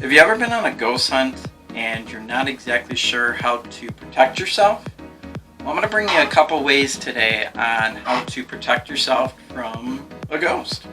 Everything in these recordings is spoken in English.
Have you ever been on a ghost hunt and you're not exactly sure how to protect yourself? Well, I'm going to bring you a couple ways today on how to protect yourself from a ghost.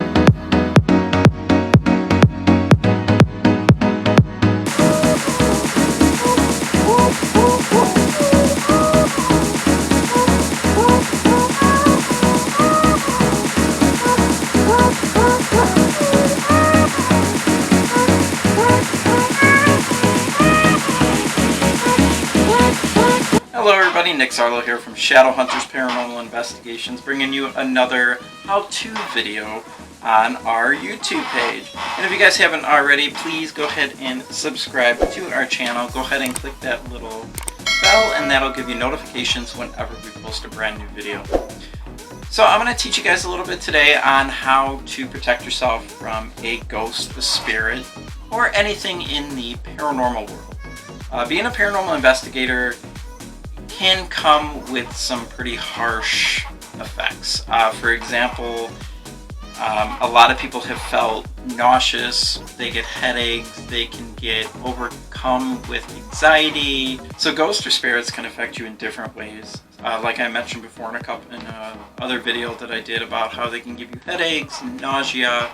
Hello everybody, Nick Zarlo here from Shadow Hunters Paranormal Investigations, bringing you another how-to video on our YouTube page. And if you guys haven't already, please go ahead and subscribe to our channel. Go ahead and click that little bell and that'll give you notifications whenever we post a brand new video. So I'm going to teach you guys a little bit today on how to protect yourself from a ghost, a spirit, or anything in the paranormal world. Being a paranormal investigator can come with some pretty harsh effects. For example, a lot of people have felt nauseous, they get headaches, they can get overcome with anxiety. So ghosts or spirits can affect you in different ways. Like I mentioned before in other video that I did about how they can give you headaches, nausea,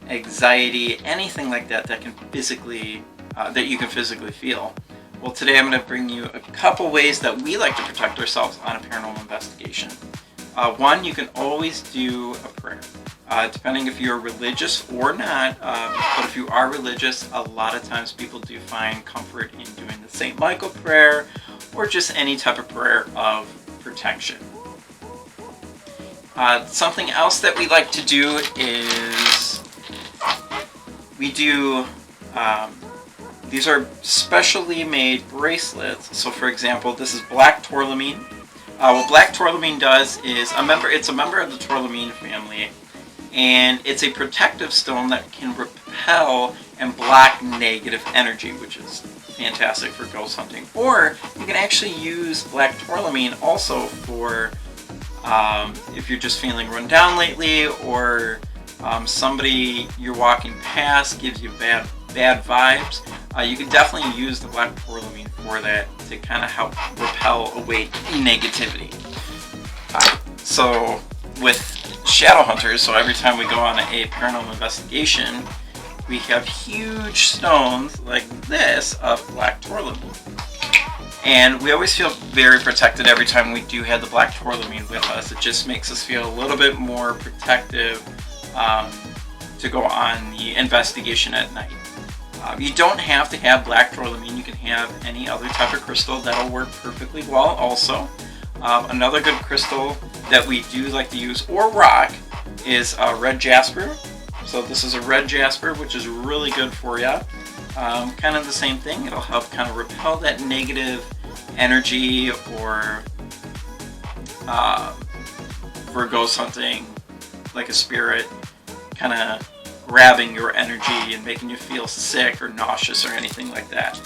anxiety, anything like that that can that you can physically feel. Well, today I'm going to bring you a couple ways that we like to protect ourselves on a paranormal investigation. One, you can always do a prayer. Depending if you're religious or not, but if you are religious, a lot of times people do find comfort in doing the St. Michael prayer or just any type of prayer of protection. Something else that we like to do is we do these are specially made bracelets. So for example, this is black tourmaline. What black tourmaline does is it's a member of the tourmaline family, and it's a protective stone that can repel and block negative energy, which is fantastic for ghost hunting. Or you can actually use black tourmaline also for if you're just feeling run down lately, or somebody you're walking past gives you bad vibes. You can definitely use the black tourmaline for that to kind of help repel away negativity. So with shadow hunters, so every time we go on a paranormal investigation, we have huge stones like this of black tourmaline. And we always feel very protected every time we do have the black tourmaline with us. It just makes us feel a little bit more protective to go on the investigation at night. You don't have to have black tourmaline. You can have any other type of crystal. That'll work perfectly well also. Another good crystal that we do like to use, or rock, is red jasper. So this is a red jasper, which is really good for you. Kind of the same thing. It'll help kind of repel that negative energy, or for ghost hunting, like a spirit kind of grabbing your energy and making you feel sick or nauseous or anything like that.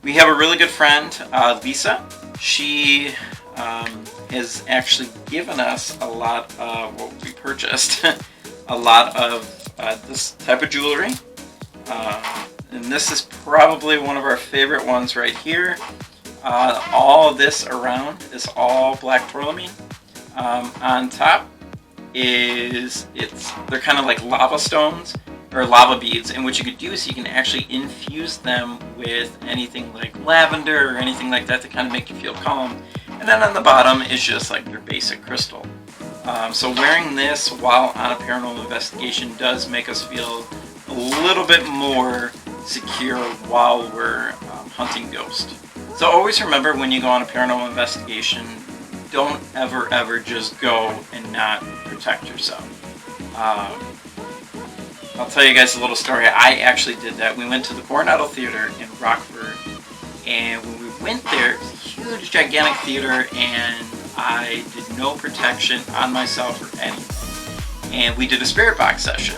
We have a really good friend, Lisa. She has actually given us a lot of what we purchased, a lot of this type of jewelry. And this is probably one of our favorite ones right here. All this around is all black tourmaline. On top they're kind of like lava stones or lava beads, and what you could do is you can actually infuse them with anything like lavender or anything like that to kind of make you feel calm. And then on the bottom is just like your basic crystal. So wearing this while on a paranormal investigation does make us feel a little bit more secure while we're hunting ghosts. So always remember, when you go on a paranormal investigation, don't ever just go and not protect yourself. I'll tell you guys a little story. I actually did that. We went to the Coronado Theater in Rockford, and when we went there, it was a huge, gigantic theater, and I did no protection on myself or anything. And we did a spirit box session.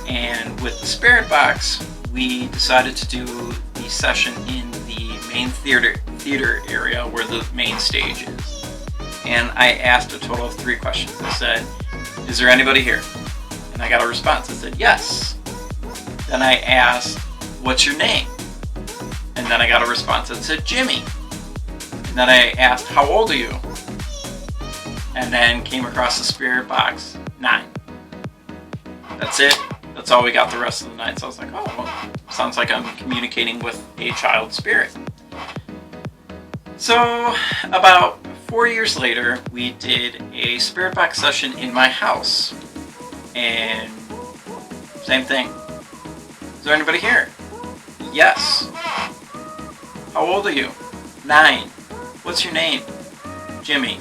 And with the spirit box, we decided to do the session in the main theater area where the main stage is. And I asked a total of 3 questions. I said, "Is there anybody here?" And I got a response that said, "Yes." Then I asked, what's your name? And then I got a response that said Jimmy. And then I asked, how old are you? And then came across the spirit box, 9. That's it. That's all we got the rest of the night. So I was like, oh, well, sounds like I'm communicating with a child spirit. So about 4 years later, we did a spirit box session in my house. And same thing. Is there anybody here? Yes. How old are you? 9. What's your name? Jimmy.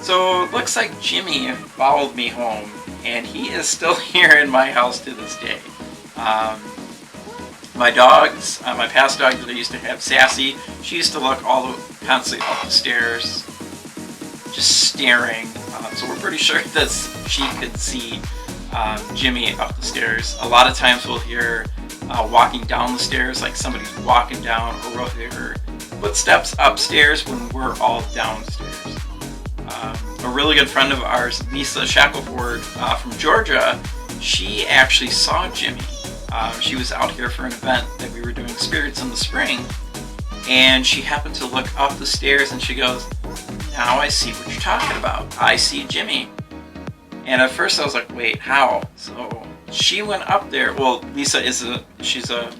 So it looks like Jimmy followed me home, and he is still here in my house to this day. My dogs, my past dog that I used to have, Sassy, she used to look constantly up the stairs, just staring. So we're pretty sure that she could see Jimmy up the stairs. A lot of times we'll hear walking down the stairs, like somebody's walking down, or we'll hear footsteps upstairs when we're all downstairs. A really good friend of ours, Lisa Shackleford from Georgia, she actually saw Jimmy. She was out here for an event that we were doing spirits in the spring, and she happened to look up the stairs and she goes, now I see what you're talking about. I see Jimmy. And at first I was like, wait, how? So she went up there. Well, Lisa she's a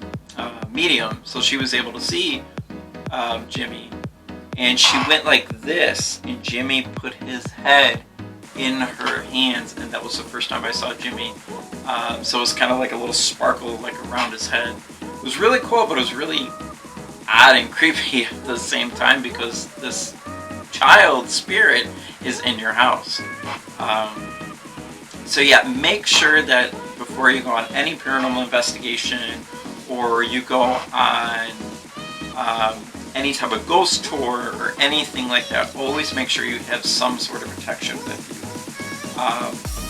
medium, so she was able to see Jimmy. And she went like this, and Jimmy put his head in her hands, and that was the first time I saw Jimmy. So it was kind of like a little sparkle like around his head. It was really cool, but it was really odd and creepy at the same time because this child spirit is in your house. So yeah, make sure that before you go on any paranormal investigation, or you go on any type of ghost tour or anything like that, always make sure you have some sort of protection with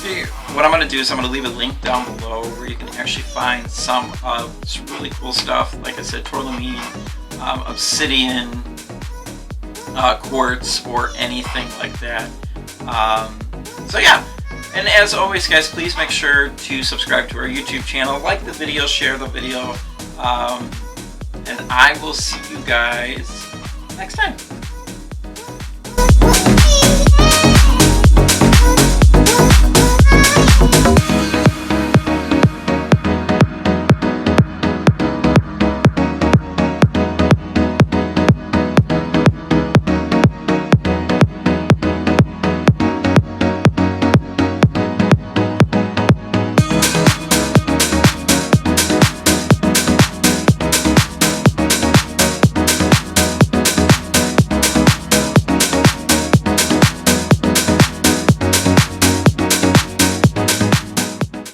you. What I'm going to do is I'm going to leave a link down below where you can actually find some of this really cool stuff. Like I said, tourmaline, obsidian, quartz, or anything like that. So yeah, and as always guys, please make sure to subscribe to our YouTube channel, like the video, share the video, and I will see you guys next time.